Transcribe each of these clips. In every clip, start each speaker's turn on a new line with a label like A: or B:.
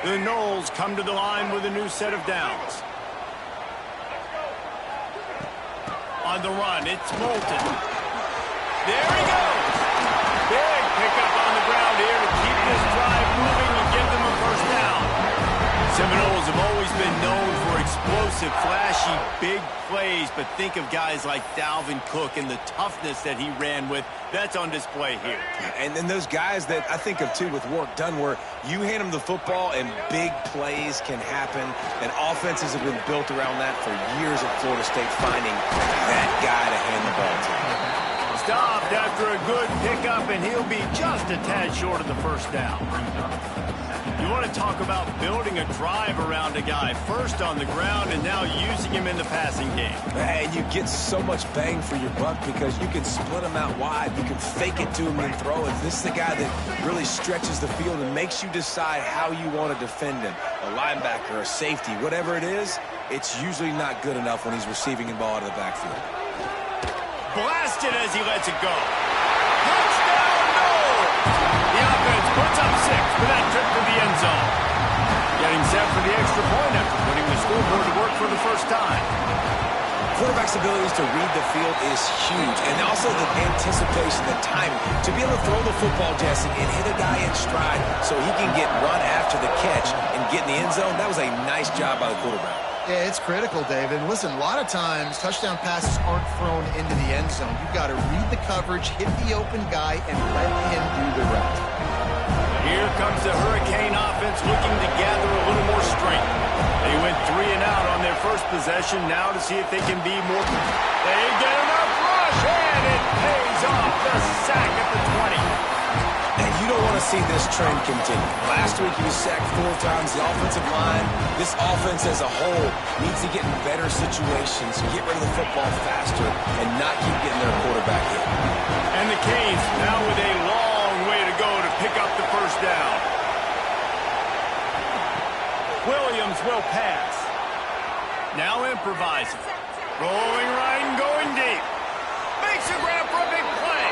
A: The Knowles come to the line with a new set of downs. On the run, it's Moulton. There he goes. Big pickup on the ground here to keep this drive moving and give them a first down. Seminoles have always been known for explosive, flashy, big plays, but think of guys like Dalvin Cook and the toughness that he ran with. That's on display here.
B: And then those guys that I think of, too, with Warrick Dunn, where you hand them the football and big plays can happen, and offenses have been built around that for years at Florida State, finding that guy to hand the ball to.
A: Stopped after a good pickup, and he'll be just a tad short of the first down. You want to talk about building a drive around a guy, first on the ground and now using him in the passing game.
B: And you get so much bang for your buck because you can split him out wide. You can fake it to him and throw it. This is the guy that really stretches the field and makes you decide how you want to defend him. A linebacker, a safety, whatever it is, it's usually not good enough when he's receiving the ball out of the backfield.
A: Blasted as he lets it go. Touchdown, Knowles! The offense puts up 6 for that trip to the end zone. Getting set for the extra point after putting the scoreboard to work for the first time.
B: Quarterback's abilities to read the field is huge, and also the anticipation, the timing. To be able to throw the football, Jesse, and hit a guy in stride so he can get run after the catch and get in the end zone, that was a nice job by the quarterback.
C: Yeah, it's critical, David. Listen, a lot of times touchdown passes aren't thrown into the end zone. You've got to read the coverage, hit the open guy, and let him do the rest.
A: Here comes the Hurricane offense looking to gather a little more strength. They went 3 and out on their first possession. Now to see if they can be more. They get enough rush, and it pays off. The sack at the 20.
B: And you don't want to see this trend continue. Last week he was sacked 4 times. The offensive line, this offense as a whole, needs to get in better situations, get rid of the football faster, and not keep getting their quarterback hit.
A: And the Canes now with a long way to go to pick up the first down. Williams will pass. Now improvising. Rolling right and going deep. Makes a grab for a big play.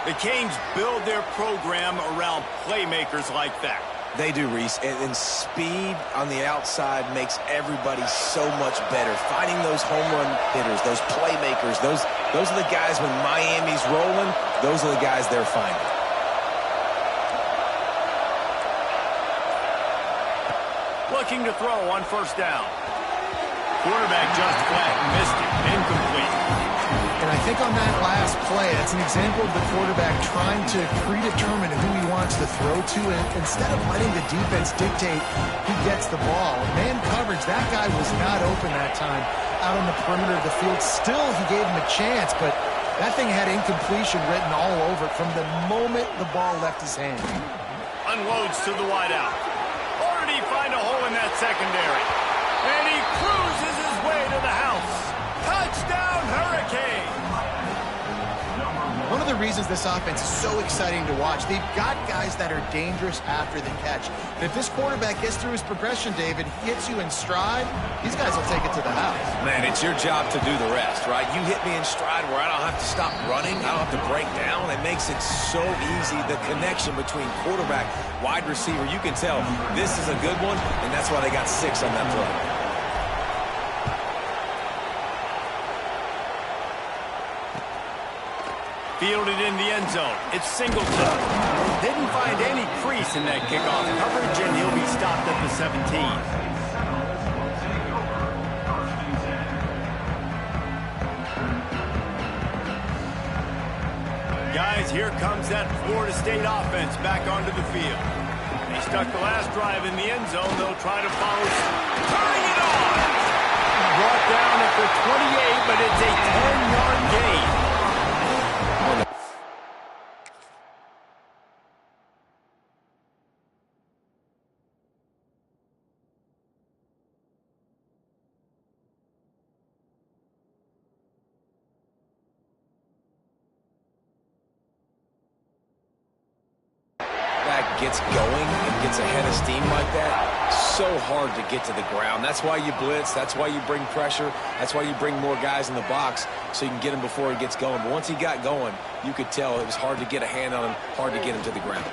A: The Canes build their program around playmakers like that.
B: They do, Reese, and speed on the outside makes everybody so much better. Finding those home run hitters, those playmakers, those are the guys when Miami's rolling, those are the guys they're finding.
A: Looking to throw on first down. Quarterback just flat missed it. Incomplete.
C: And I think on that last play, that's an example of the quarterback trying to predetermine who he wants to throw to, and instead of letting the defense dictate who gets the ball. Man coverage, that guy was not open that time out on the perimeter of the field. Still, he gave him a chance, but that thing had incompletion written all over it from the moment the ball left his hand.
A: Unloads to the wideout. Or did he find a hole in that secondary? And he cruises his way to the house. Touchdown, Hurricane!
C: One of the reasons this offense is so exciting to watch, they've got guys that are dangerous after the catch. And if this quarterback gets through his progression, David, hits you in stride, these guys will take it to the house.
B: Man, it's your job to do the rest, right? You hit me in stride where I don't have to stop running. I don't have to break down. It makes it so easy. The connection between quarterback, wide receiver, you can tell this is a good one, and that's why they got 6 on that play.
A: Fielded in the end zone. It's Singleton. Didn't find any crease in that kickoff coverage, and he'll be stopped at the 17. Guys, here comes that Florida State offense back onto the field. They stuck the last drive in the end zone. They'll try to follow. Turning it on! Brought down at the 28, but it's a 10-yard gain.
B: Gets going and gets ahead of steam like that, so hard to get to the ground. That's why you blitz. That's why you bring pressure. That's why you bring more guys in the box so you can get him before he gets going. But once he got going, you could tell it was hard to get a hand on him, hard to get him to the ground.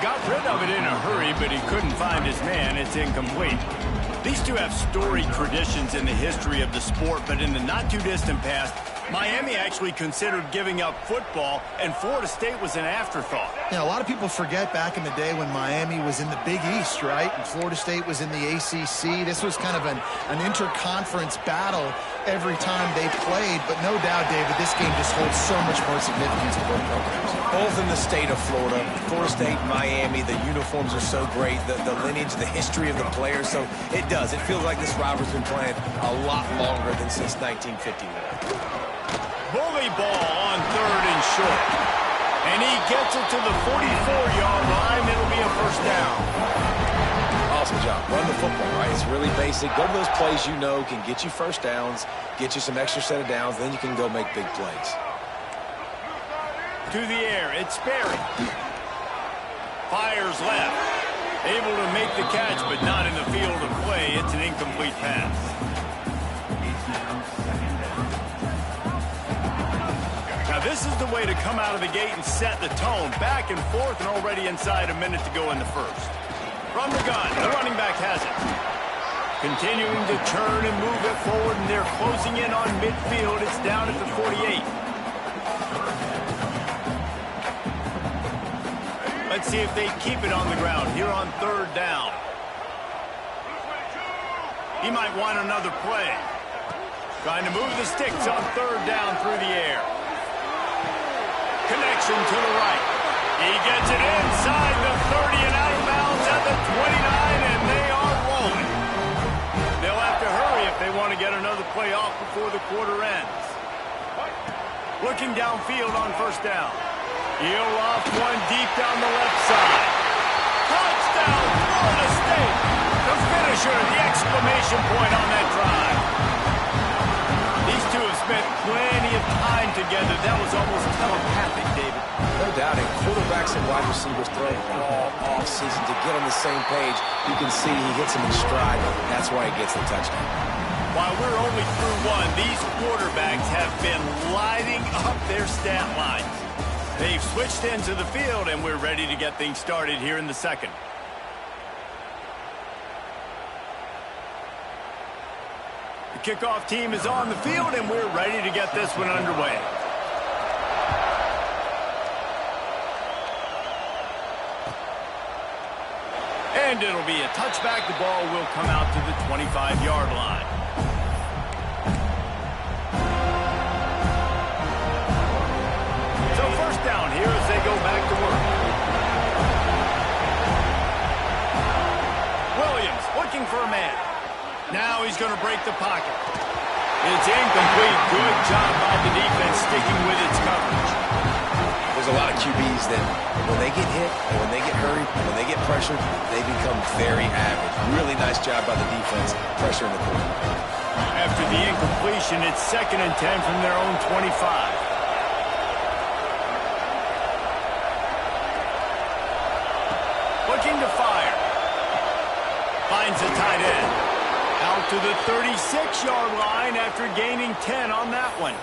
A: Got rid of it in a hurry, but he couldn't find his man. It's incomplete. These two have storied traditions in the history of the sport, but in the not-too-distant past, Miami actually considered giving up football, and Florida State was an afterthought.
C: Yeah, a lot of people forget back in the day when Miami was in the Big East, right? And Florida State was in the ACC. This was kind of an interconference battle every time they played. But no doubt, David, this game just holds so much more significance for both programs.
B: Both in the state of Florida. Florida State, Miami, the uniforms are so great. The lineage, the history of the players. So it does. It feels like this rivalry's been playing a lot longer than since 1951.
A: Bully ball on 3rd and short. And he gets it to the 44-yard line. It'll be a first down.
B: Awesome job. Run the football, right? It's really basic. Go to those plays you know can get you first downs, get you some extra set of downs, then you can go make big plays.
A: To the air, it's Sperry. Fires left. Able to make the catch, but not in the field of play. It's an incomplete pass. Now, this is the way to come out of the gate and set the tone. Back and forth and already inside a minute to go in the first. From the gun, the running back has it. Continuing to turn and move it forward, and they're closing in on midfield. It's down at the 48. Let's see if they keep it on the ground here on 3rd down. He might want another play. Trying to move the sticks on 3rd down through the air. Connection to the right. He gets it inside the 30 and out of bounds at the 29, and they are rolling. They'll have to hurry if they want to get another play off before the quarter ends. Looking downfield on 1st down. He'll off one deep down the left side. Touchdown, Florida State. The finisher, the exclamation point on that drive. These two have spent plenty of time together. That was almost telepathic, David.
B: No doubt, and quarterbacks and wide receivers throw all off season to get on the same page. You can see he hits him in stride. That's why he gets the touchdown.
A: While we're only through one, these quarterbacks have been lighting up their stat lines. They've switched into the field, and we're ready to get things started here in the second. The kickoff team is on the field, and we're ready to get this one underway. And it'll be a touchback. The ball will come out to the 25-yard line. So first down here as they go back to work. Williams looking for a man. Now he's going to break the pocket. It's incomplete. Good job by the defense sticking with its coverage.
B: There's a lot of QBs that when they get hit and when they get hurried, when they get pressured, they become very average. Really nice job by the defense pressuring the quarterback.
A: After the incompletion, it's 2nd and 10 from their own 25. Looking to fire. Finds a tight end. Out to the 36-yard line after gaining 10 on that one.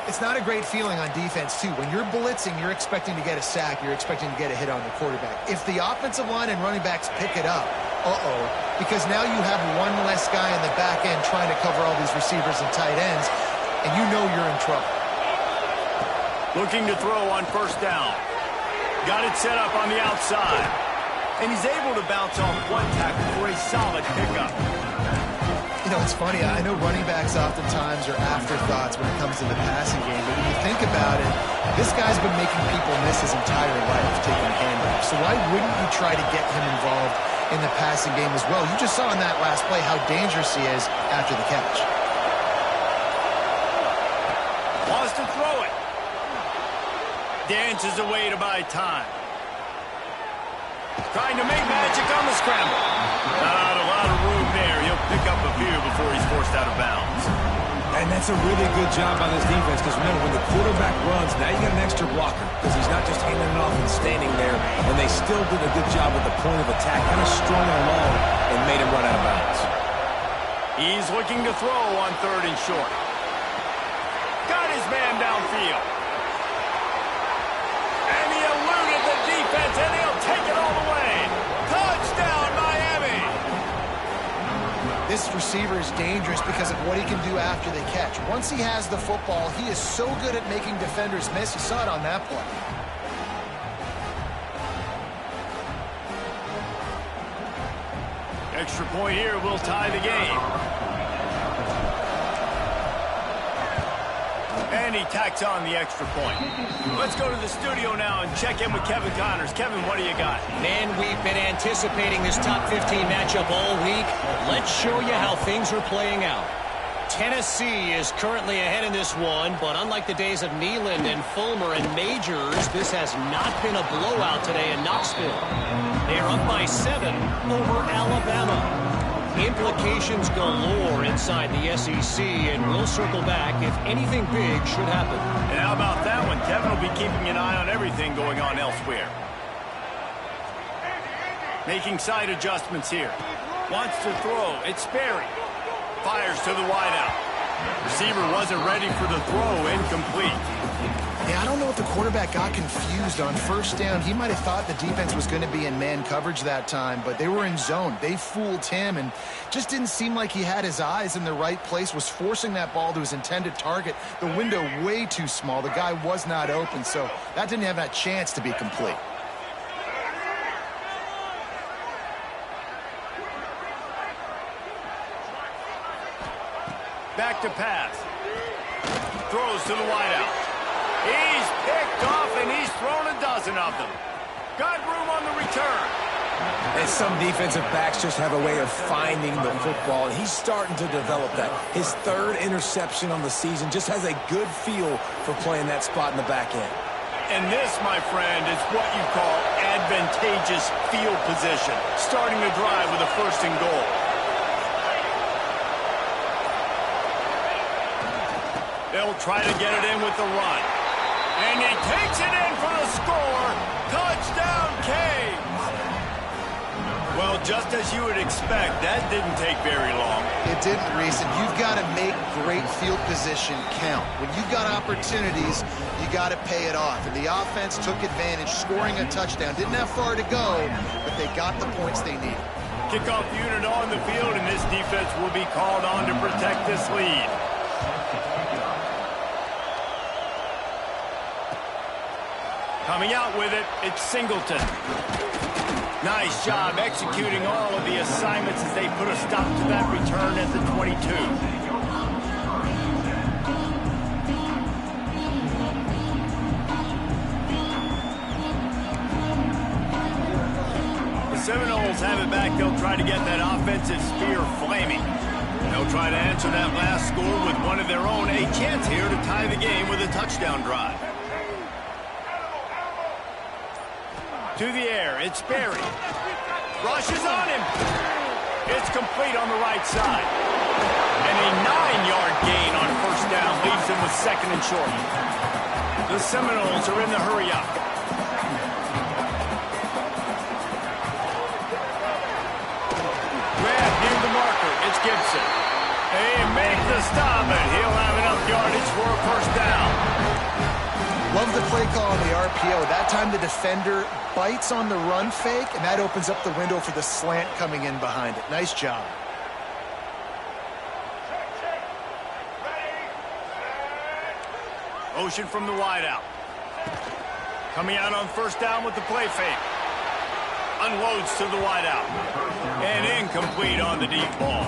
C: It's not a great feeling on defense, too. When you're blitzing, you're expecting to get a sack. You're expecting to get a hit on the quarterback. If the offensive line and running backs pick it up, because now you have one less guy in the back end trying to cover all these receivers and tight ends, and you know you're in trouble.
A: Looking to throw on 1st down. Got it set up on the outside. And he's able to bounce off one tackle for a solid pickup.
C: You know, it's funny. I know running backs oftentimes are afterthoughts when it comes to the passing game, but when you think about it, this guy's been making people miss his entire life taking handoffs. So why wouldn't you try to get him involved in the passing game as well? You just saw in that last play how dangerous he is after the catch.
A: Wants to throw it. Dances away to buy time. Trying to make magic on the scramble. Not a lot of room there. He'll pick up a few before he's forced out of bounds.
B: And that's a really good job by this defense because, remember, when the quarterback runs, now you got an extra blocker because he's not just handing it off and standing there, and they still did a good job at the point of attack, kind of strung it along and made him run out of bounds.
A: He's looking to throw on 3rd and short. Got his man downfield. And he eluded the defense, and he'll
C: receiver is dangerous because of what he can do after the catch. Once he has the football, he is so good at making defenders miss. You saw it on that play.
A: Extra point here will tie the game. And he tacks on the extra point. Let's go to the studio now and check in with Kevin Connors. Kevin, what do you got?
D: Man, we've been anticipating this top 15 matchup all week. Let's show you how things are playing out. Tennessee is currently ahead in this one, but unlike the days of Neyland and Fulmer and Majors, this has not been a blowout today in Knoxville. They are up by 7 over Alabama. Implications galore inside the SEC, and we'll circle back if anything big should happen.
A: And how about that one? Kevin will be keeping an eye on everything going on elsewhere. Making side adjustments here. Wants to throw. It's Sperry. Fires to the wideout. Receiver wasn't ready for the throw. Incomplete.
C: Yeah, I don't know if the quarterback got confused on first down. He might have thought the defense was going to be in man coverage that time, but they were in zone. They fooled him and just didn't seem like he had his eyes in the right place, was forcing that ball to his intended target. The window way too small. The guy was not open, so that didn't have that chance to be complete.
A: Back to pass. Throws to the wideout. He's picked off, and he's thrown a dozen of them. Got room on the return.
B: And some defensive backs just have a way of finding the football, and he's starting to develop that. His 3rd interception on the season, just has a good feel for playing that spot in the back end.
A: And this, my friend, is what you call advantageous field position. Starting the drive with a 1st and goal. They'll try to get it in with the run. And he takes it in for the score. Touchdown, K. Well, just as you would expect, that didn't take very long.
C: It didn't, Reese, and you've got to make great field position count. When you've got opportunities, you got to pay it off. And the offense took advantage, scoring a touchdown. Didn't have far to go, but they got the points they needed.
A: Kickoff unit on the field, and this defense will be called on to protect this lead. Coming out with it, it's Singleton. Nice job executing all of the assignments as they put a stop to that return at the 22. The Seminoles have it back. They'll try to get that offensive spear flaming. They'll try to answer that last score with one of their own. A chance here to tie the game with a touchdown drive. To the air, it's Sperry. Rushes on him. It's complete on the right side. And a 9-yard gain on 1st down leaves him with 2nd and short. The Seminoles are in the hurry-up. Grab near the marker. It's Gibson. They make the stop, and he'll have enough yardage for a 1st down.
C: Love the play call on the RPO. That time the defender bites on the run fake, and that opens up the window for the slant coming in behind it. Nice job.
A: Motion from the wideout. Coming out on 1st down with the play fake. Unloads to the wideout. And incomplete on the deep ball.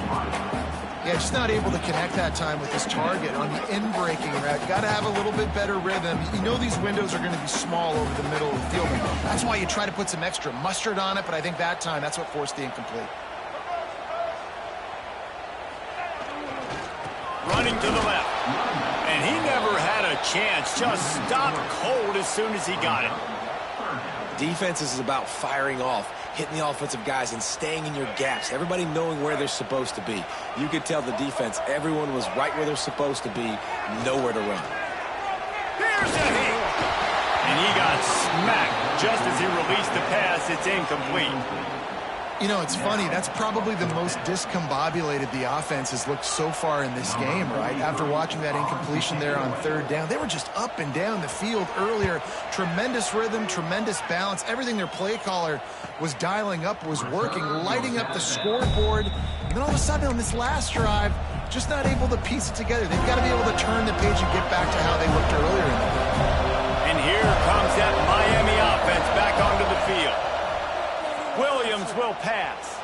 C: Yeah, just not able to connect that time with his target on the in-breaking route. Got to have a little bit better rhythm. You know these windows are going to be small over the middle of the field. And that's why you try to put some extra mustard on it, but I think that time that's what forced the incomplete.
A: Running to the left. And he never had a chance. Just stopped cold as soon as he got it.
B: Defense is about firing off, hitting the offensive guys and staying in your gaps. Everybody knowing where they're supposed to be. You could tell the defense, everyone was right where they're supposed to be, nowhere to run.
A: Here's a hit. And he got smacked just as he released the pass. It's incomplete.
C: You know, it's funny. That's probably the most discombobulated the offense has looked so far in this game, right? After watching that incompletion there on third down, they were just up and down the field earlier. Tremendous rhythm, tremendous balance. Everything their play caller was dialing up was working, lighting up the scoreboard. And then all of a sudden on this last drive, just not able to piece it together. They've got to be able to turn the page and get back to how they looked earlier in the game.
A: And here comes that Miami offense back onto the field. Williams will pass.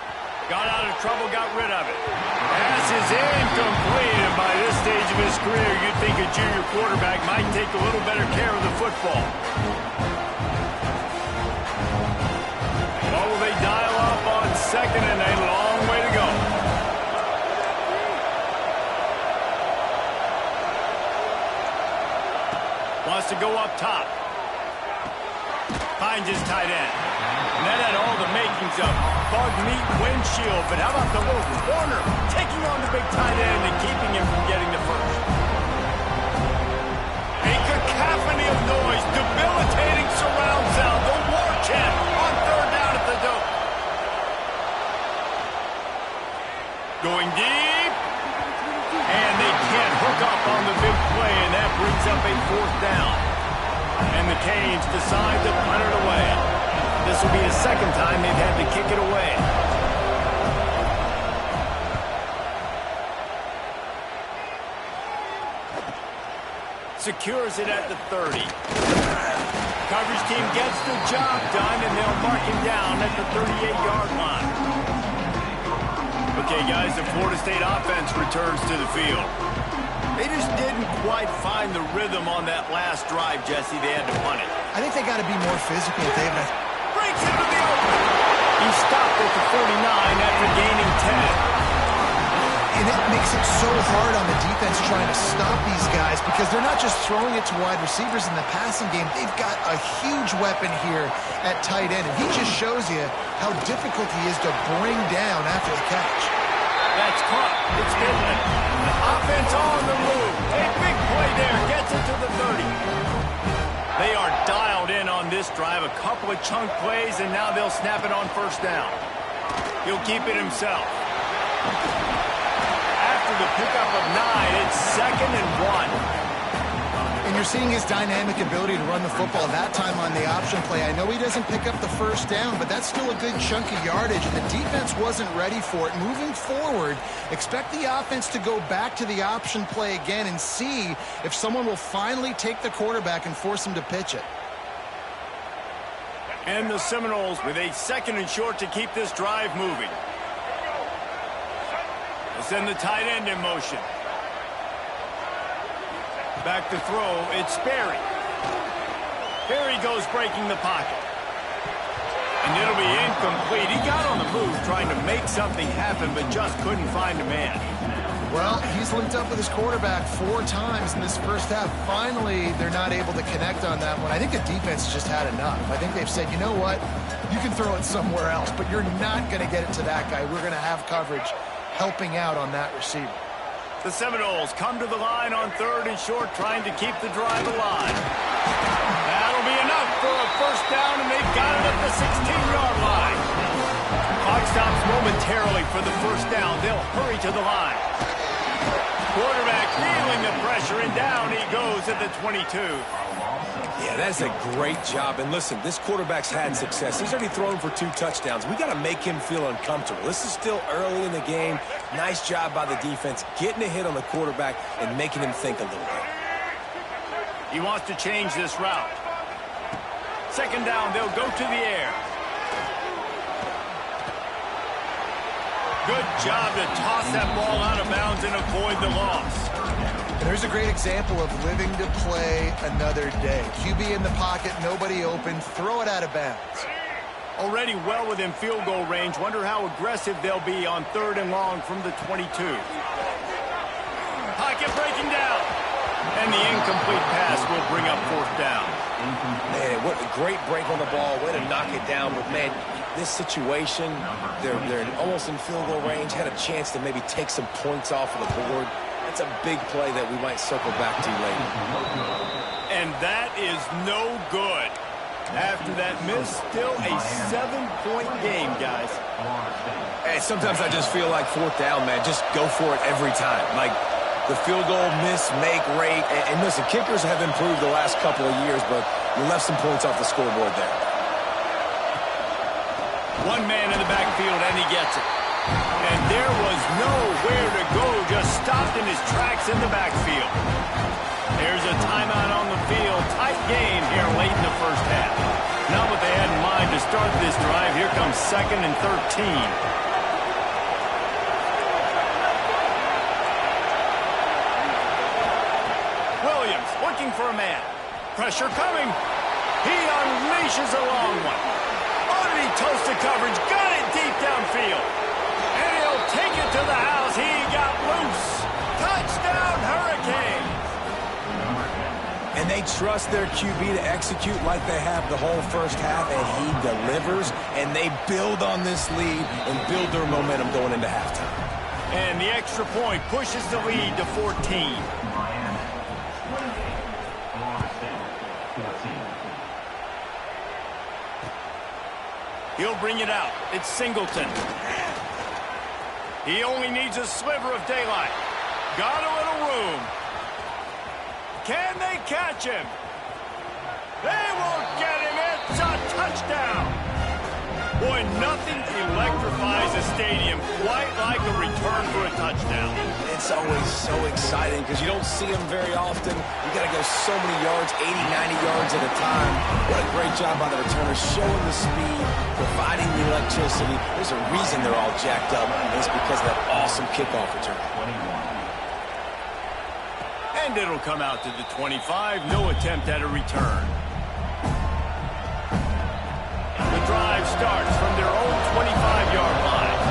A: Got out of trouble, got rid of it. Pass is incomplete, and by this stage of his career, you'd think a junior quarterback might take a little better care of the football. What will they dial up on second, and a long way to go. Wants to go up top. Finds his tight end. And that had all the makings of bug meat windshield. But how about the little corner taking on the big tight end and keeping him from getting the first? A cacophony of noise, debilitating surround sound. The war chant on third down at the dope. Going deep. And they can't hook up on the big play, and that brings up a fourth down. And the Canes decide to punt it away. This will be the second time they've had to kick it away. Secures it at the 30. Coverage team gets the job done, and they'll mark him down at the 38-yard line. Okay, guys, the Florida State offense returns to the field. They just didn't quite find the rhythm on that last drive, Jesse. They had to punt it.
C: I think they got to be more physical, David.
A: Breaks into the open. He stopped at the 49 after gaining 10.
C: And it makes it so hard on the defense trying to stop these guys because they're not just throwing it to wide receivers in the passing game. They've got a huge weapon here at tight end, and he just shows you how difficult he is to bring down after the catch.
A: That's caught. It's Midland. Offense on the move. A big play there. Gets it to the 30. They are dialed in on this drive. A couple of chunk plays, and now they'll snap it on first down. He'll keep it himself. After the pickup of 9, it's 2nd and 1.
C: And you're seeing his dynamic ability to run the football that time on the option play. I know he doesn't pick up the first down, but that's still a good chunk of yardage, and the defense wasn't ready for it. Moving forward, expect the offense to go back to the option play again and see if someone will finally take the quarterback and force him to pitch it.
A: And the Seminoles with a 2nd and short to keep this drive moving. They'll send the tight end in motion. Back to throw, it's Sperry. Here he goes breaking the pocket. And it'll be incomplete. He got on the move trying to make something happen, but just couldn't find a man.
C: Well, he's linked up with his quarterback 4 times in this first half. Finally, they're not able to connect on that one. I think the defense just had enough. I think they've said, you know what, you can throw it somewhere else, but you're not going to get it to that guy. We're going to have coverage helping out on that receiver.
A: The Seminoles come to the line on 3rd and short, trying to keep the drive alive. That'll be enough for a first down, and they've got it at the 16-yard line. Clock stops momentarily for the first down. They'll hurry to the line. Quarterback feeling the pressure, and down he goes at the 22.
B: Yeah, that's a great job. And listen, this quarterback's had success. He's already thrown for 2 touchdowns. We got to make him feel uncomfortable. This is still early in the game. Nice job by the defense, getting a hit on the quarterback and making him think a little bit.
A: He wants to change this route. 2nd down, they'll go to the air. Good job to toss that ball out of bounds and avoid the loss.
C: There's a great example of living to play another day. QB in the pocket, nobody open, throw it out of bounds.
A: Already well within field goal range. Wonder how aggressive they'll be on 3rd and long from the 22. Pocket breaking down. And the incomplete pass will bring up 4th down.
B: Man, what a great break on the ball. Way to knock it down. But, man, this situation, they're almost in field goal range. Had a chance to maybe take some points off of the board. That's a big play that we might circle back to later.
A: And that is no good. After that miss, still a 7-point game, guys.
B: Hey, sometimes I just feel like fourth down, man. Just go for it every time. Like the field goal miss, make rate. And listen, kickers have improved the last couple of years, but you left some points off the scoreboard there.
A: One man in the backfield, and he gets it. And there was nowhere to go, just stopped in his tracks in the backfield. There's a timeout on the field. Tight game here late in the first half. Not what they had in mind to start this drive. Here comes 2nd and 13. Williams looking for a man. Pressure coming. He unleashes a long one. Oh, did he toast the coverage? Got it deep downfield. And he'll take it to the house. He got loose. Touchdown, Hurricane.
B: And they trust their QB to execute like they have the whole first half, and he delivers, and they build on this lead and build their momentum going into halftime.
A: And the extra point pushes the lead to 14. He'll bring it out. It's Singleton. He only needs a sliver of daylight. Got a little room. Can they catch him? They won't get him. It's a touchdown. Boy, nothing electrifies a stadium quite like a return for a touchdown.
B: It's always so exciting because you don't see them very often. You got to go so many yards, 80, 90 yards at a time. What a great job by the returners, showing the speed, providing the electricity. There's a reason they're all jacked up, and it's because of that awesome kickoff return.
A: And it'll come out to the 25. No attempt at a return. The drive starts from their own 25-yard line.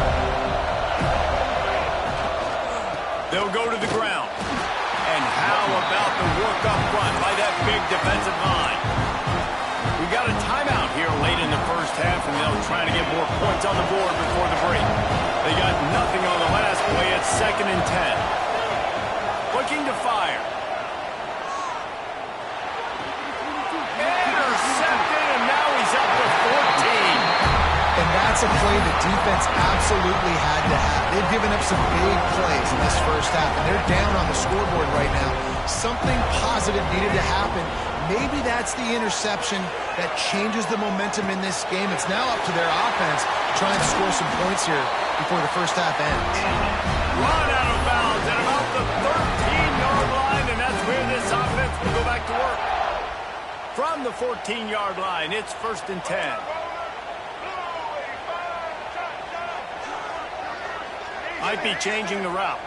A: They'll go to the ground. And how about the work up front by that big defensive line? We've got a timeout here late in the first half, and they'll try to get more points on the board before the break. They got nothing on the last play at 2nd and 10. Looking to fire. Intercepted, and now he's up to 14.
C: And that's a play the defense absolutely had to have. They've given up some big plays in this first half, and they're down on the scoreboard right now. Something positive needed to happen. Maybe that's the interception that changes the momentum in this game. It's now up to their offense trying to score some points here before the first half ends.
A: Run out of bounds at about the 13-yard line, and that's where this offense will go back to work. From the 14-yard line, it's 1st and 10. Might be changing the route.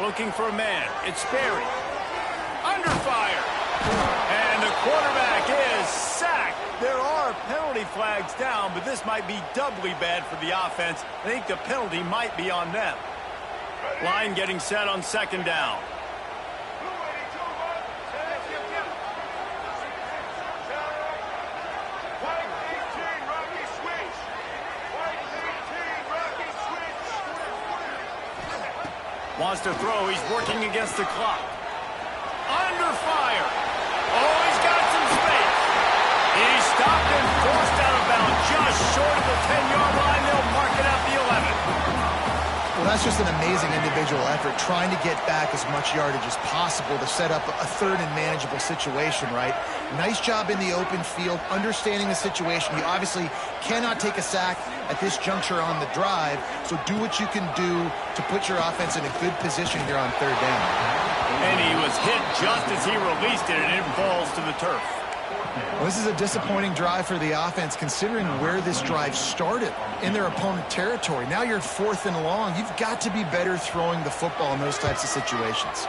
A: Looking for a man. It's Sperry. Under fire. And the quarterback is sacked. There are penalty flags down, but this might be doubly bad for the offense. I think the penalty might be on them. Line getting set on 2nd down. Wants to throw. He's working against the clock. Under fire. Oh, he's got some space. He's stopped and forced out of bounds just short of the 10-yard line. They'll mark it at the 11.
C: Well, that's just an amazing individual effort, trying to get back as much yardage as possible to set up a third and manageable situation, right? Nice job in the open field, understanding the situation. You obviously cannot take a sack at this juncture on the drive, so do what you can do to put your offense in a good position here on 3rd down.
A: And he was hit just as he released it, and it falls to the turf.
C: Well, this is a disappointing drive for the offense, considering where this drive started in their opponent territory. Now you're 4th and long. You've got to be better throwing the football in those types of situations.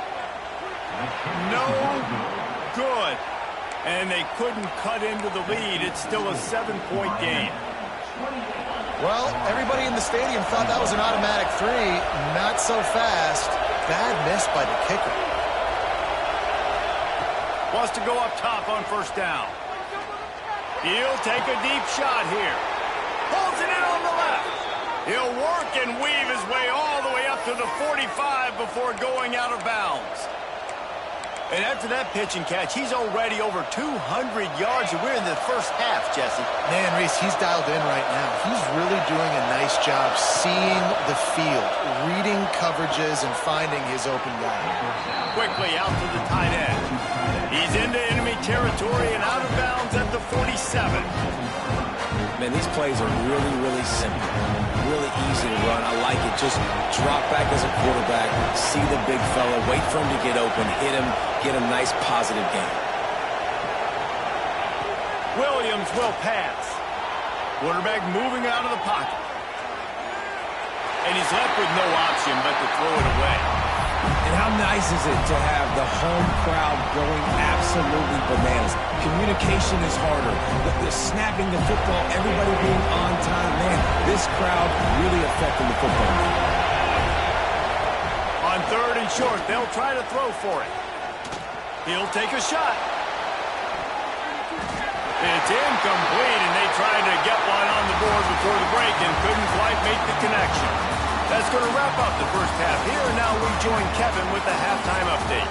A: No good. And they couldn't cut into the lead. It's still a 7-point game.
C: Well, everybody in the stadium thought that was an automatic 3. Not so fast. Bad miss by the kicker.
A: Wants to go up top on 1st down. He'll take a deep shot here. Pulls it in on the left. He'll work and weave his way all the way up to the 45 before going out of bounds. And after that pitch and catch, he's already over 200 yards, and we're in the first half, Jesse.
C: Man, Reese, he's dialed in right now. He's really doing a nice job seeing the field, reading coverages, and finding his open guy.
A: Quickly out to the tight end. He's into enemy territory and out of bounds at the 47.
B: Man, these plays are really, really simple. Really easy to run. I like it. Just drop back as a quarterback, see the big fella, wait for him to get open, hit him, get a nice positive gain.
A: Williams will pass. Quarterback moving out of the pocket. And he's left with no option but to throw it away.
B: And how nice is it to have the home crowd going absolutely bananas? Communication is harder. The snapping the football, everybody being on time. Man, this crowd really affecting the football.
A: On third and short, they'll try to throw for it. He'll take a shot. It's incomplete, and they tried to get one on the board before the break and couldn't quite make the connection. That's going to wrap up the first half. Here and now we join Kevin with the halftime update.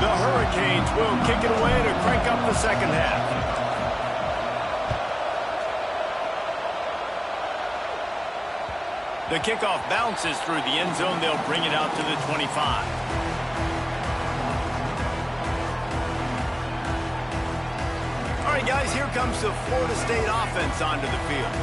A: The Hurricanes will kick it away to crank up the second half. The kickoff bounces through the end zone. They'll bring it out to the 25. All right, guys, here comes the Florida State offense onto the field.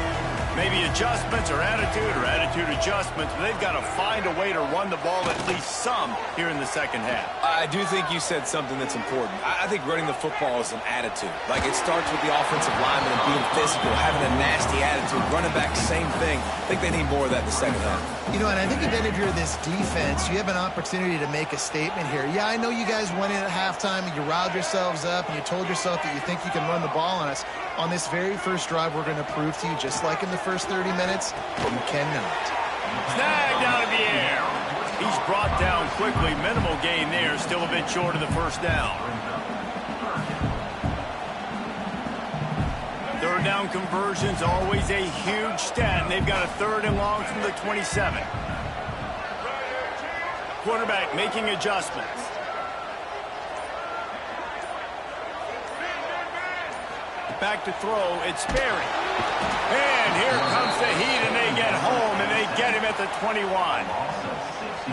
A: Maybe adjustments or attitude adjustments, but they've got to find a way to run the ball at least some here in the second half.
B: I do think you said something that's important. I think running the football is an attitude. Like, it starts with the offensive lineman and being physical, having a nasty attitude. Running back, same thing. I think they need more of that in the second half.
C: You know, and I think again, if you're this defense, you have an opportunity to make a statement here. Yeah, I know you guys went in at halftime and you riled yourselves up and you told yourself that you think you can run the ball on us. On this very first drive, we're going to prove to you, just like in the first 30 minutes, you cannot.
A: Snagged out of the air. He's brought down quickly. Minimal gain there. Still a bit short of the first down. Third down conversions, always a huge stat. And they've got a third and long from the 27. Quarterback making adjustments. Back to throw. It's Sperry. And here comes the heat, and they get home, and they get him at the 21.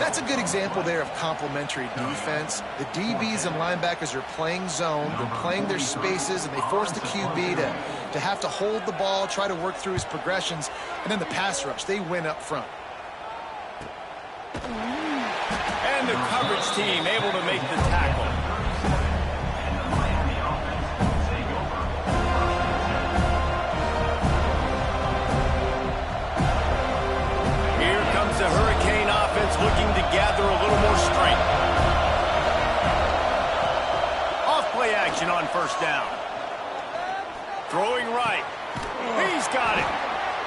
C: That's a good example there of complementary defense. The DBs and linebackers are playing zone. They're playing their spaces, and they force the QB to have to hold the ball, try to work through his progressions. And then the pass rush, they win up front.
A: And the coverage team able to make the tackle. The Hurricane offense looking to gather a little more strength. Off-play action on first down. Throwing right. He's got it.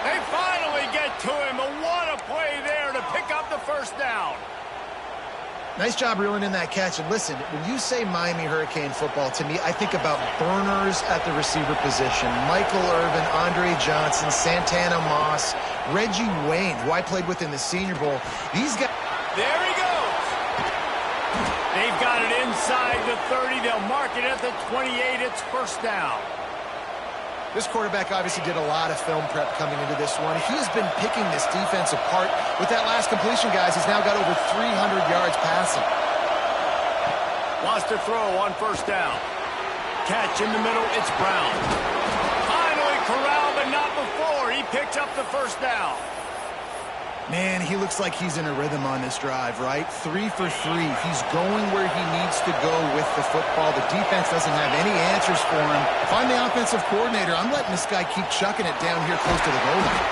A: They finally get to him. But what a play there to pick up the first down.
C: Nice job reeling in that catch. And listen, when you say Miami Hurricane football, to me, I think about burners at the receiver position. Michael Irvin, Andre Johnson, Santana Moss, Reggie Wayne, who I played with in the Senior Bowl. These guys...
A: There he goes. They've got it inside the 30. They'll mark it at the 28. It's first down.
C: This quarterback obviously did a lot of film prep coming into this one. He's been picking this defense apart. With that last completion, guys, he's now got over 300 yards passing.
A: Wants to throw on first down. Catch in the middle, it's Brown. Finally corralled, but not before. He picked up the first down.
C: Man, he looks like he's in a rhythm on this drive, right? 3 for 3. He's going where he needs to go with the football. The defense doesn't have any answers for him. Find the offensive coordinator. I'm letting this guy keep chucking it down here close to the goal line.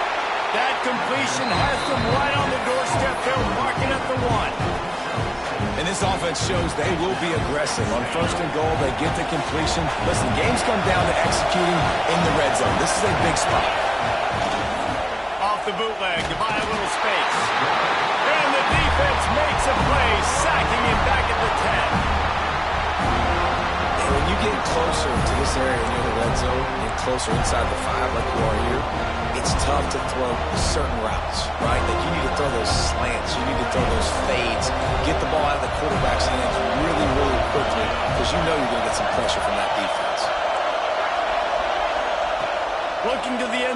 A: That completion has them right on the doorstep. They'll mark it at the 1.
B: And this offense shows they will be aggressive. On first and goal, they get the completion. Listen, games come down to executing in the red zone. This is a big spot.
A: Off the bootleg to buy a little space. And the defense makes a play, sacking him back at the 10.
B: And when you get closer to this area near the red zone and closer inside the 5 like you are here, it's tough to throw certain routes, right? Like, you need to throw those slants. You need to throw those fades. Get the ball out of the quarterback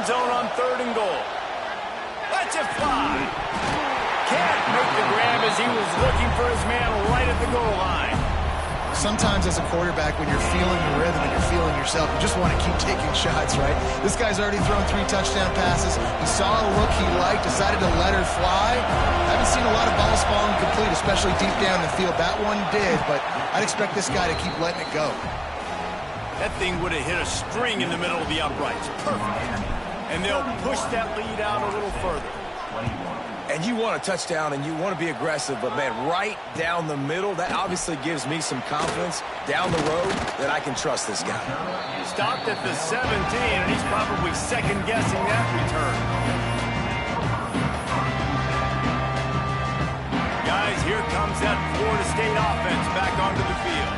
A: end zone on 3rd and goal. Let's it fly. Can't make the grab as he was looking for his man right at the goal line.
C: Sometimes as a quarterback, when you're feeling the rhythm and you're feeling yourself, you just want to keep taking shots, right? This guy's already thrown 3 touchdown passes. He saw a look he liked, decided to let her fly. I haven't seen a lot of balls falling complete, especially deep down the field. That one did, but I'd expect this guy to keep letting it go.
A: That thing would have hit a string in the middle of the uprights. Perfect. And they'll push that lead out a little further.
B: And you want a touchdown and you want to be aggressive, but, man, right down the middle, that obviously gives me some confidence down the road that I can trust this guy.
A: Stopped at the 17, and he's probably second-guessing that return. Guys, here comes that Florida State offense back onto the field.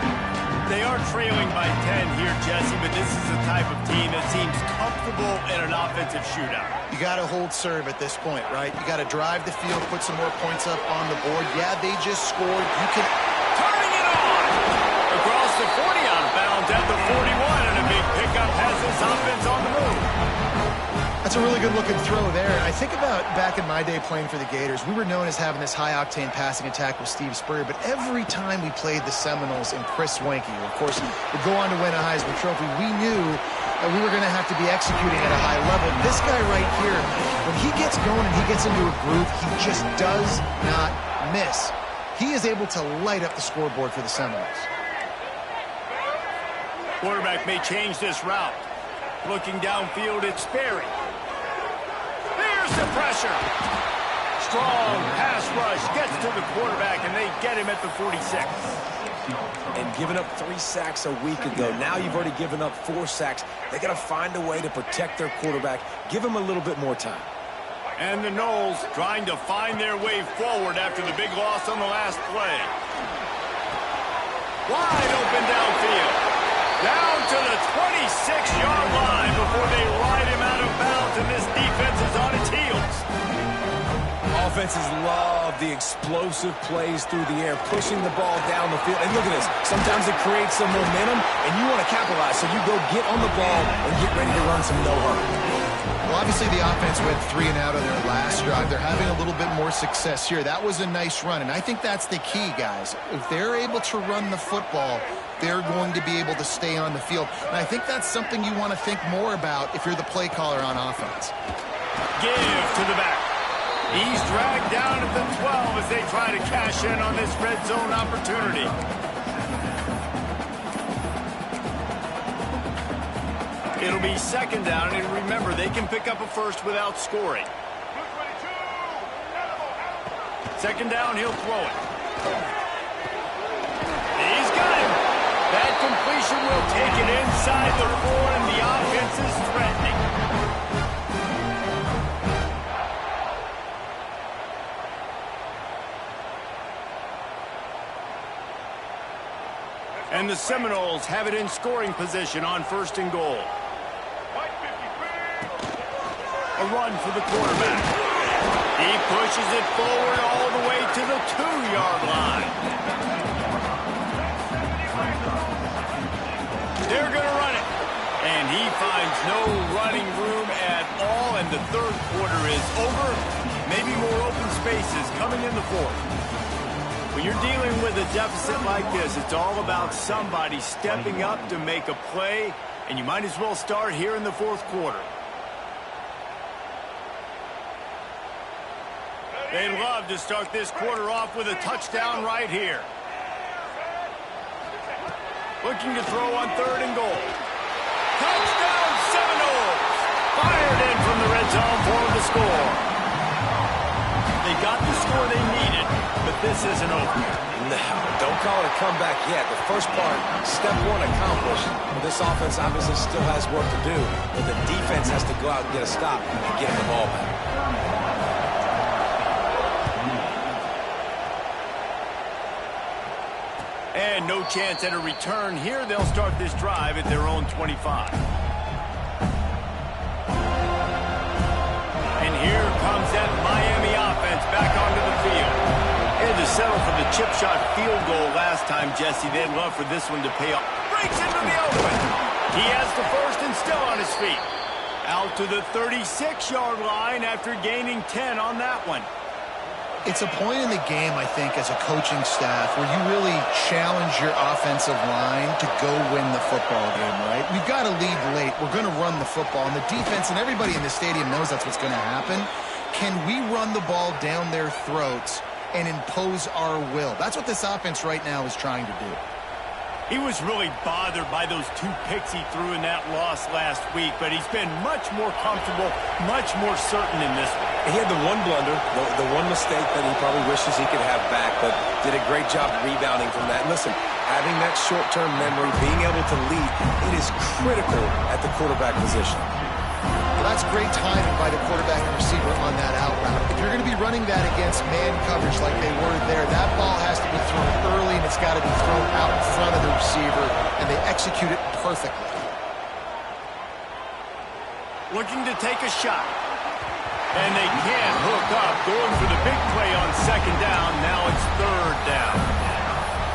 A: They are trailing by 10 here, Jesse, but this is the type of team that seems comfortable in an offensive shootout.
C: You got to hold serve at this point, right? You got to drive the field, put some more points up on the board. Yeah, they just scored. You can...
A: Turning it on! Across the 40 out of bounds at the 41, and a big pickup has this offense on the move.
C: That's a really good-looking throw there. I think about back in my day playing for the Gators, we were known as having this high-octane passing attack with Steve Spurrier, but every time we played the Seminoles and Chris Swanky, who, of course, would go on to win a Heisman Trophy, we knew that we were going to have to be executing at a high level. This guy right here, when he gets going and he gets into a groove, he just does not miss. He is able to light up the scoreboard for the Seminoles.
A: Quarterback may change this route. Looking downfield, it's Sperry. There's the pressure. Strong pass rush gets to the quarterback, and they get him at the 46.
B: And giving up 3 sacks a week ago, now you've already given up 4 sacks. They got to find a way to protect their quarterback. Give him a little bit more time.
A: And the Noles trying to find their way forward after the big loss on the last play. Wide open downfield. Down to the 26-yard line before they ride him out of bounds, and this defense is on its heels.
B: Offenses love the explosive plays through the air, pushing the ball down the field. And look at this. Sometimes it creates some momentum, and you want to capitalize, so you go get on the ball and get ready to run some no-huddle.
C: Well, obviously the offense went 3 and out on their last drive. They're having a little bit more success here. That was a nice run, and I think that's the key, guys. If they're able to run the football, they're going to be able to stay on the field. And I think that's something you want to think more about if you're the play caller on offense.
A: Give to the back. He's dragged down at the 12 as they try to cash in on this red zone opportunity. It'll be 2nd down, and remember, they can pick up a first without scoring. 2nd down, he'll throw it. He's got him. That completion will take it inside the 4, and the offense is threatening. And the Seminoles have it in scoring position on 1st and goal. A run for the quarterback. He pushes it forward all the way to the 2-yard line. They're going to run it. And he finds no running room at all, and the 3rd quarter is over. Maybe more open spaces coming in the 4th. When you're dealing with a deficit like this, it's all about somebody stepping up to make a play, and you might as well start here in the 4th quarter. They'd love to start this quarter off with a touchdown right here. Looking to throw on 3rd and goal. Touchdown Seminoles! Fired in from the red zone for the score. They got the score they needed, but this isn't over.
B: No, don't call it a comeback yet. The first part, step 1 accomplished. Well, this offense obviously still has work to do, but the defense has to go out and get a stop and get the ball back.
A: And no chance at a return here. They'll start this drive at their own 25. And here comes that Miami offense back onto the field. Had to settle for the chip shot field goal last time, Jesse. They'd love for this one to pay off. Breaks into the open. He has the first and still on his feet. Out to the 36-yard line after gaining 10 on that one.
C: It's a point in the game, I think, as a coaching staff where you really challenge your offensive line to go win the football game, right? We've got to lead late. We're going to run the football. And the defense and everybody in the stadium knows that's what's going to happen. Can we run the ball down their throats and impose our will? That's what this offense right now is trying to do.
A: He was really bothered by those 2 picks he threw in that loss last week, but he's been much more comfortable, much more certain in this one.
B: He had the one blunder, the one mistake that he probably wishes he could have back, but did a great job rebounding from that. And listen, having that short-term memory, being able to lead, it is critical at the quarterback position.
C: Well, that's great timing by the quarterback and receiver on that out route. If you're going to be running that against man coverage like they were there, that ball has to be thrown early and it's got to be thrown out in front of the receiver, and they execute it perfectly.
A: Looking to take a shot. And they can't hook up. Going for the big play on second down. Now it's third down.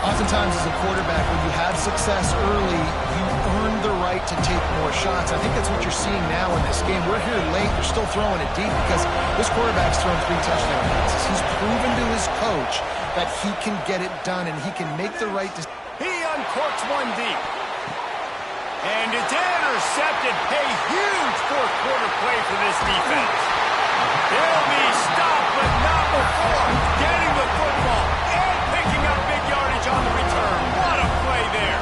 C: Oftentimes as a quarterback, when you have success early, you earn the right to take more shots. I think that's what you're seeing now in this game. We're here late. They're still throwing it deep because this quarterback's thrown 3 touchdown passes. He's proven to his coach that he can get it done and he can make the right decision.
A: He uncorks one deep. And it's intercepted. A huge fourth quarter play for this defense. They'll be stopped, but not before getting the football and picking up big yardage on the return. What a play there.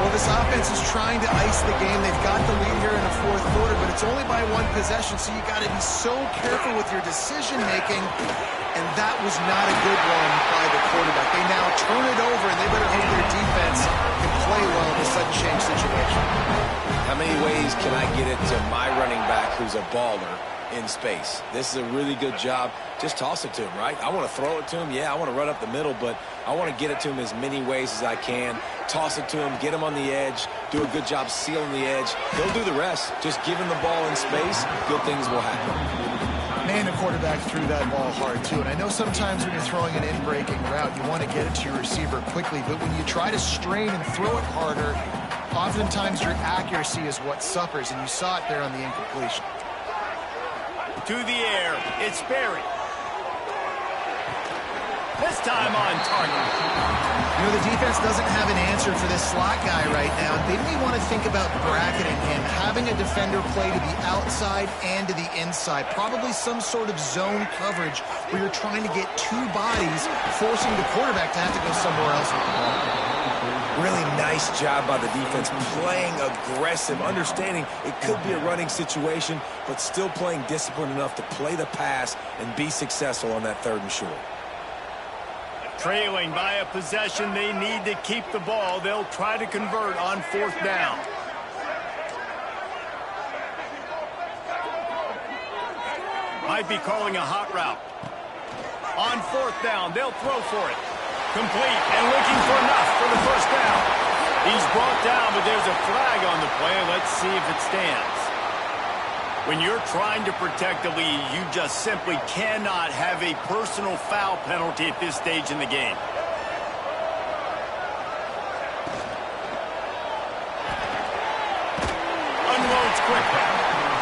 C: Well, this offense is trying to ice the game. They've got the lead here in the fourth quarter, but it's only by 1 possession, so you got to be so careful with your decision-making, and that was not a good one by the quarterback. They now turn it over, and they better hope their defense can play well in a sudden change situation.
B: How many ways can I get it to my running back who's a baller in space? This is a really good job. Just toss it to him, right? I want to throw it to him. Yeah, I want to run up the middle, but I want to get it to him as many ways as I can. Toss it to him, get him on the edge, do a good job sealing the edge. He'll do the rest. Just give him the ball in space, good things will happen.
C: Man, the quarterback threw that ball hard, too. And I know sometimes when you're throwing an in-breaking route, you want to get it to your receiver quickly. But when you try to strain and throw it harder, oftentimes your accuracy is what suffers. And you saw it there on the incompletion.
A: To the air, it's Berry. This time on target.
C: You know, the defense doesn't have an answer for this slot guy right now. They may want to think about bracketing him, having a defender play to the outside and to the inside. Probably some sort of zone coverage where you're trying to get 2 bodies, forcing the quarterback to have to go somewhere else with the ball.
B: Really nice job by the defense, playing aggressive, understanding it could be a running situation, but still playing disciplined enough to play the pass and be successful on that 3rd and short.
A: Trailing by a possession, they need to keep the ball. They'll try to convert on 4th down. Might be calling a hot route. On 4th down, they'll throw for it. Complete and looking for enough for the 1st down. He's brought down, but there's a flag on the play. Let's see if it stands. When you're trying to protect the lead, you just simply cannot have a personal foul penalty at this stage in the game. Unloads quickly.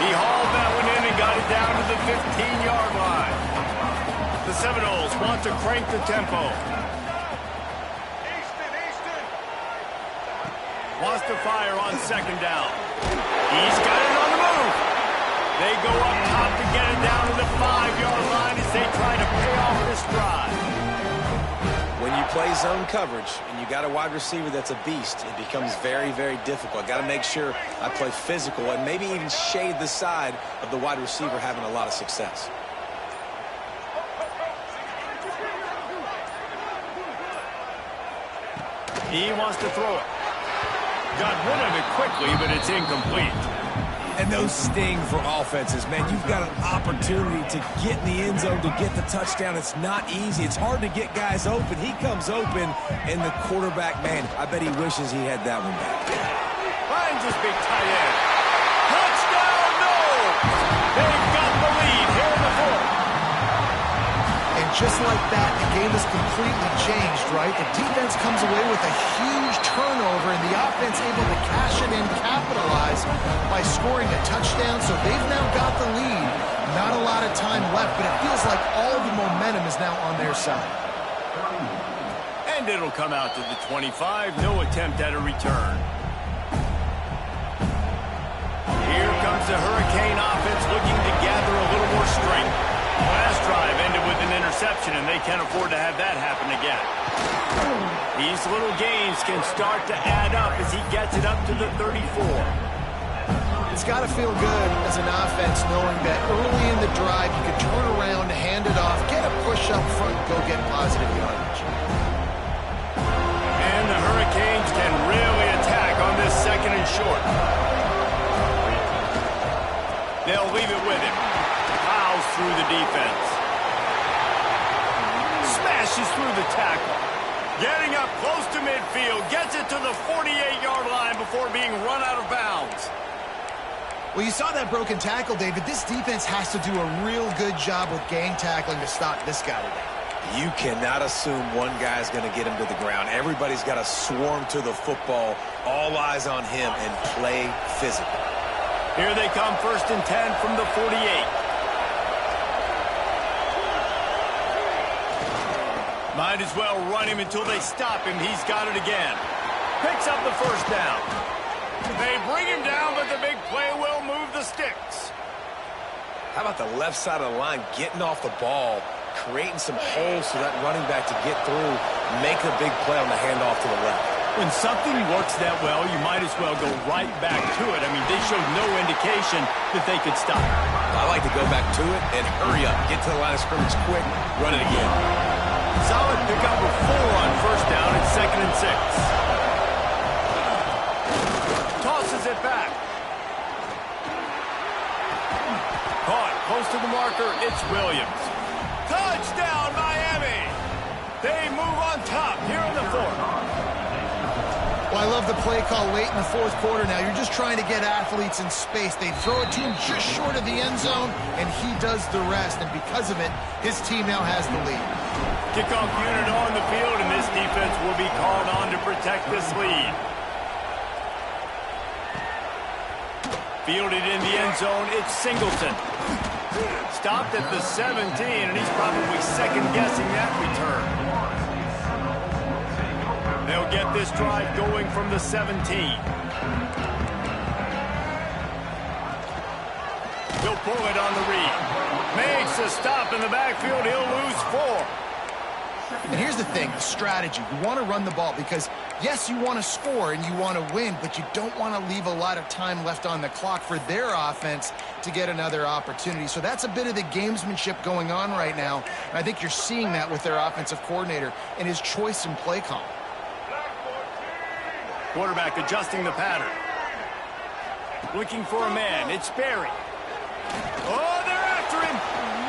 A: He hauled that one in and got it down to the 15-yard line. The Seminoles want to crank the tempo. Wants to fire on 2nd down. He's got it on the move. They go up top to get it down to the 5-yard line as they try to pay off this drive.
B: When you play zone coverage and you got a wide receiver that's a beast, it becomes very, very difficult. Got to make sure I play physical and maybe even shade the side of the wide receiver having a lot of success.
A: He wants to throw it. Got rid of it quickly, but it's incomplete.
B: And those sting for offenses, man. You've got an opportunity to get in the end zone, to get the touchdown. It's not easy. It's hard to get guys open. He comes open, and the quarterback, man, I bet he wishes he had that one back.
A: Finds his big tight end. Touchdown, no! They've got the lead here in the 4th.
C: And just like that, the game is completely changed, right? The defense comes away with a huge turnover, and the offense able to cash it in, capitalize by scoring a touchdown. So they've now got the lead. Not a lot of time left, but it feels like all the momentum is now on their side.
A: And it'll come out to the 25. No attempt at a return. Here comes the Hurricane offense looking to gather a little more strength. Last drive ended with an interception, and they can't afford to have that happen again. These little gains can start to add up as he gets it up to the 34.
C: It's got to feel good as an offense knowing that early in the drive you can turn around, hand it off, get a push up front, go get positive yardage.
A: And the Hurricanes can really attack on this second and short. They'll leave it with him. Plows through the defense. Smashes through the tackle. Getting up close to midfield. Gets it to the 48-yard line before being run out of bounds.
C: Well, you saw that broken tackle, David. This defense has to do a real good job with gang tackling to stop this guy today.
B: You cannot assume one guy's going to get him to the ground. Everybody's got to swarm to the football. All eyes on him and play physical.
A: Here they come, 1st and 10 from the 48. Might as well run him until they stop him. He's got it again. Picks up the first down. They bring him down, but the big play will move the sticks.
B: How about the left side of the line getting off the ball, creating some holes for that running back to get through, make a big play on the handoff to the left.
A: When something works that well, you might as well go right back to it. I mean, they showed no indication that they could stop.
B: I like to go back to it and hurry up. Get to the line of scrimmage quick, run it again.
A: Solid pickup with 4 on first down and 2nd and 6. Tosses it back. Caught close to the marker. It's Williams. Touchdown, Miami. They move on top here in the 4th.
C: Well, I love the play call late in the 4th quarter now. You're just trying to get athletes in space. They throw it to him just short of the end zone, and he does the rest. And because of it, his team now has the lead.
A: Kickoff unit on the field, and this defense will be called on to protect this lead. Fielded in the end zone, it's Singleton. Stopped at the 17, and he's probably second-guessing that return. They'll get this drive going from the 17. He'll pull it on the read. Makes a stop in the backfield. He'll lose 4.
C: And here's the thing, the strategy. You want to run the ball because, yes, you want to score and you want to win, but you don't want to leave a lot of time left on the clock for their offense to get another opportunity. So that's a bit of the gamesmanship going on right now. And I think you're seeing that with their offensive coordinator and his choice in play call.
A: Quarterback adjusting the pattern. Looking for a man. It's Berry. Oh, they're after him.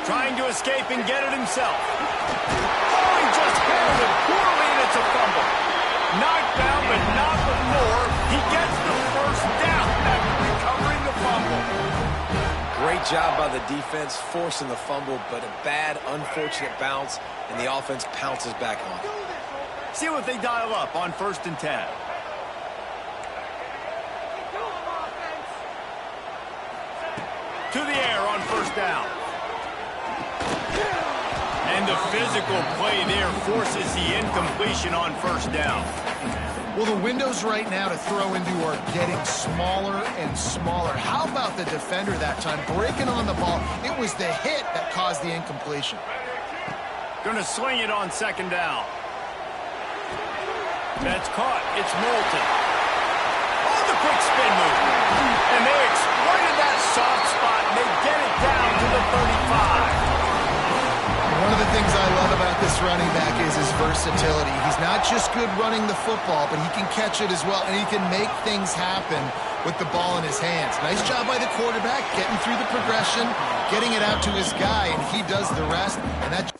A: Trying to escape and get it himself. Oh, he just handled it poorly, and it's a fumble. Knocked down, but not before he gets the first down after recovering the fumble.
B: Great job by the defense, forcing the fumble, but a bad, unfortunate bounce, and the offense pounces back on it.
A: See what they dial up on 1st and 10. To the air on first down. And the physical play there forces the incompletion on first down.
C: Well, the windows right now to throw into are getting smaller and smaller. How about the defender that time breaking on the ball? It was the hit that caused the incompletion.
A: Gonna swing it on 2nd down. That's caught. It's Moulton. Oh, the quick spin move. And they exploited that soft spot, and they get it down to the 35.
C: One of the things I love about this running back is his versatility. He's not just good running the football, but he can catch it as well, and he can make things happen with the ball in his hands. Nice job by the quarterback, getting through the progression, getting it out to his guy, and he does the rest, and that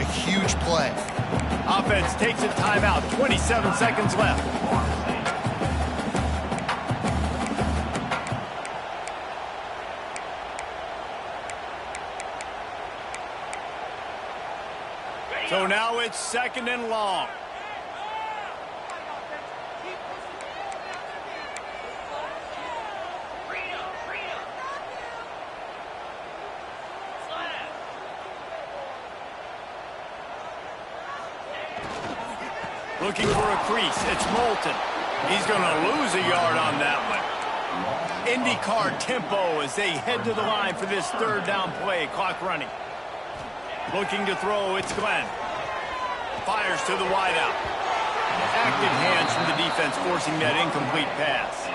C: a huge play.
A: Offense takes a timeout. 27 seconds left. So now it's 2nd and long. Looking for a crease. It's Moulton. He's going to lose a yard on that one. IndyCar tempo as they head to the line for this 3rd down play. Clock running. Looking to throw. It's Glenn. Fires to the wideout. Active hands from the defense forcing that incomplete pass.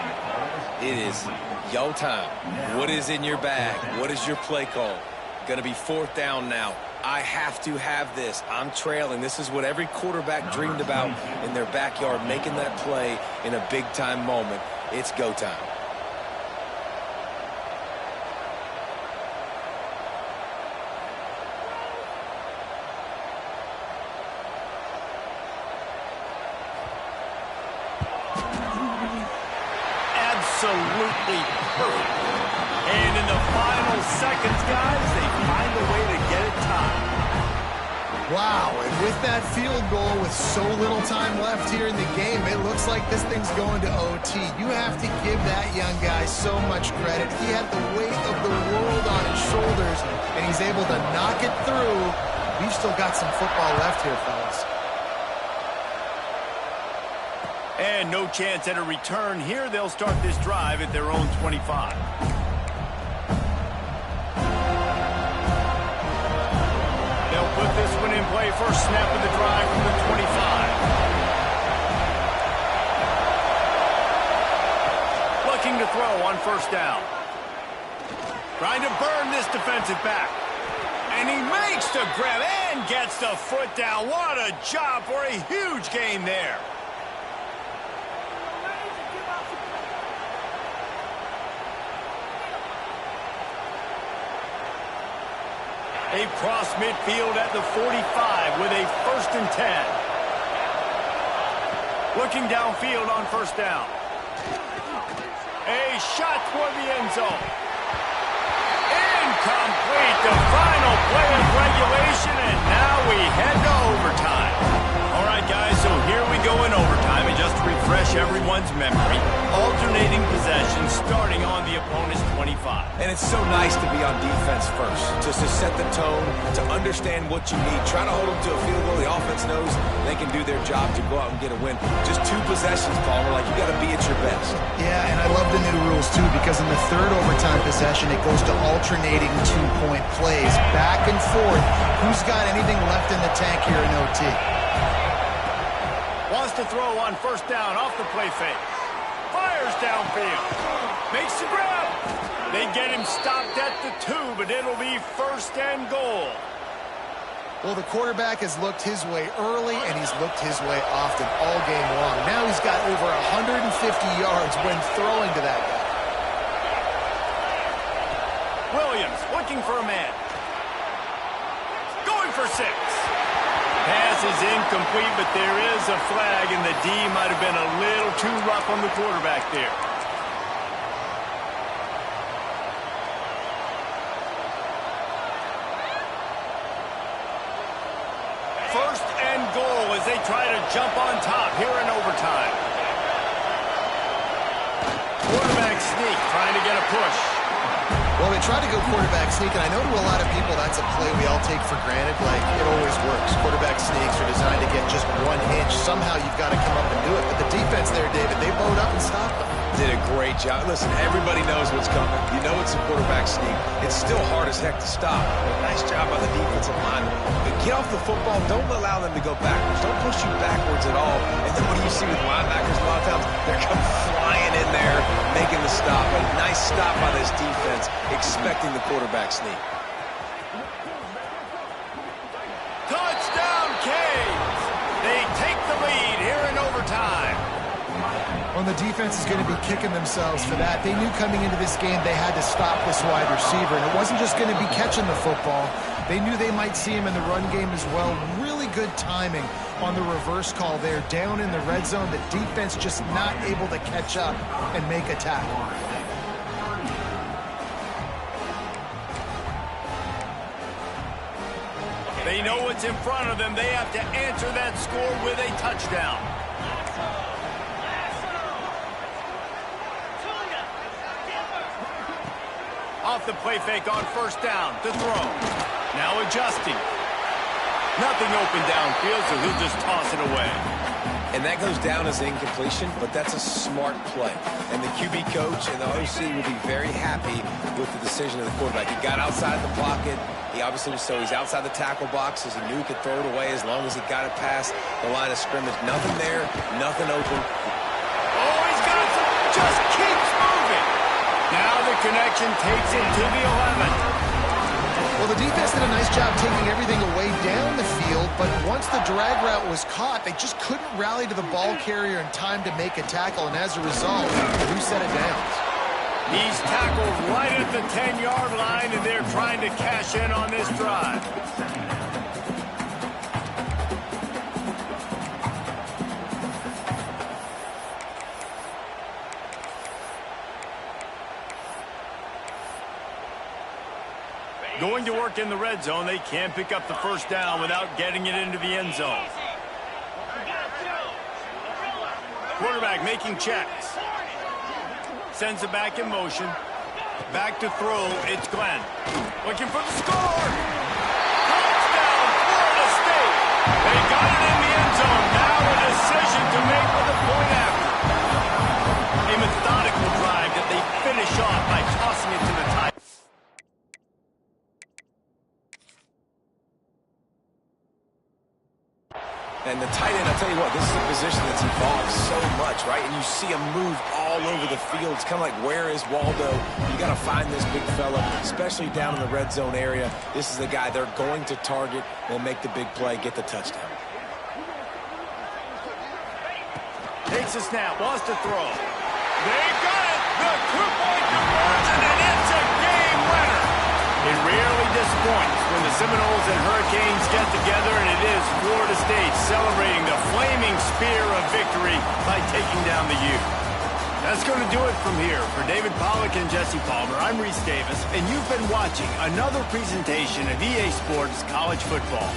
B: It is yo time. What is in your bag? What is your play call? Going to be 4th down now. I have to have this. I'm trailing. This is what every quarterback dreamed about in their backyard, making that play in a big-time moment. It's go time.
A: Absolutely perfect. And in the final seconds, guys, they find a way to get it tied.
C: Wow, and with that field goal with so little time left here in the game, it looks like this thing's going to OT. You have to give that young guy so much credit. He had the weight of the world on his shoulders, and he's able to knock it through. We've still got some football left here, fellas.
A: And no chance at a return here. They'll start this drive at their own 25. They'll put this one in play. First snap of the drive from the 25. Looking to throw on 1st down. Trying to burn this defensive back. And he makes the grab and gets the foot down. What a job for a huge gain there. A cross midfield at the 45 with a 1st and 10. Looking downfield on 1st down. A shot toward the end zone. Incomplete. The final play of regulation, and now we head to overtime. All right, guys, so here we go in overtime, and just to refresh everyone's memory, alternating possession starting on the opponent's 25.
B: And it's so nice to be on defense first, just to set the tone, to understand what you need. Try to hold them to a field goal. The offense knows they can do their job to go out and get a win. Just 2 possessions, Paul. We're like, you got to be at your best.
C: Yeah, and I love the new rules, too, because in the 3rd overtime possession, it goes to alternating 2-point plays, back and forth. Who's got anything left in the tank here in OT?
A: Wants to throw on 1st down off the play fake. Fires downfield. Makes the grab. They get him stopped at the 2, but it'll be 1st and goal.
C: Well, the quarterback has looked his way early, and he's looked his way often all game long. Now he's got over 150 yards when throwing to that guy.
A: Williams looking for a man. Going for 6. Pass is incomplete, but there is a flag, and the D might have been a little too rough on the quarterback there. First and goal as they try to jump on top here in overtime. Quarterback sneak, trying to get a push.
C: Well, they try to go quarterback sneak, and I know to a lot of people that's a play we all take for granted. Like, it always works. Quarterback sneaks are designed to get just 1 inch. Somehow you've got to come up and do it. But the defense there, David, they bowed up and stopped them.
B: Did a great job. Listen, everybody knows what's coming. You know it's a quarterback sneak. It's still hard as heck to stop. Nice job by the defensive line. But get off the football. Don't allow them to go backwards. Don't push you backwards at all. And then what do you see with linebackers a lot of times? They're come flying in there, making the stop. A nice stop by this defense, expecting the quarterback sneak.
A: Touchdown, Canes! They take the lead here in overtime.
C: Well, the defense is going to be kicking themselves for that. They knew coming into this game they had to stop this wide receiver, and it wasn't just going to be catching the football. They knew they might see him in the run game as well. Really good timing on the reverse call there. Down in the red zone, the defense just not able to catch up and make a tackle.
A: They know what's in front of them. They have to answer that score with a touchdown. Off the play fake on first down to throw. Now adjusting. Nothing open downfield, so he'll just toss it away.
B: And that goes down as incompletion, but that's a smart play. And the QB coach and the OC will be very happy with the decision of the quarterback. He got outside the pocket. He obviously was he's outside the tackle box as he knew he could throw it away as long as he got it past the line of scrimmage. Nothing there, nothing open.
A: Oh, he's got it. Just keeps moving. Now the connection takes him to the 11.
C: Well, the defense did a nice job taking everything away down the field, but once the drag route was caught, they just couldn't rally to the ball carrier in time to make a tackle, and as a result, who set it down?
A: He's tackled right at the 10-yard line, and they're trying to cash in on this drive. Going to work in the red zone. They can't pick up the first down without getting it into the end zone. Quarterback making checks. Sends it back in motion. Back to throw. It's Glenn. Looking for the score. Touchdown, Florida State. They got it in the end zone. Now a decision to make with the point after. A methodical drive that they finish off by tossing it to the tight.
B: And the tight end, I'll tell you what, this is a position that's evolved so much, right? And you see him move all over the field. It's kind of like, where is Waldo? You got to find this big fella, especially down in the red zone area. This is the guy they're going to target and make the big play, get the touchdown.
A: Takes a snap, wants to throw. They got it! The two-point conversion, and it's a game winner! It rarely disappoints when the Seminoles and Hurricanes get together, and it is Florida State celebrating the flaming spear of victory by taking down the U. That's going to do it from here. For David Pollack and Jesse Palmer, I'm Reese Davis, and you've been watching another presentation of EA Sports College Football.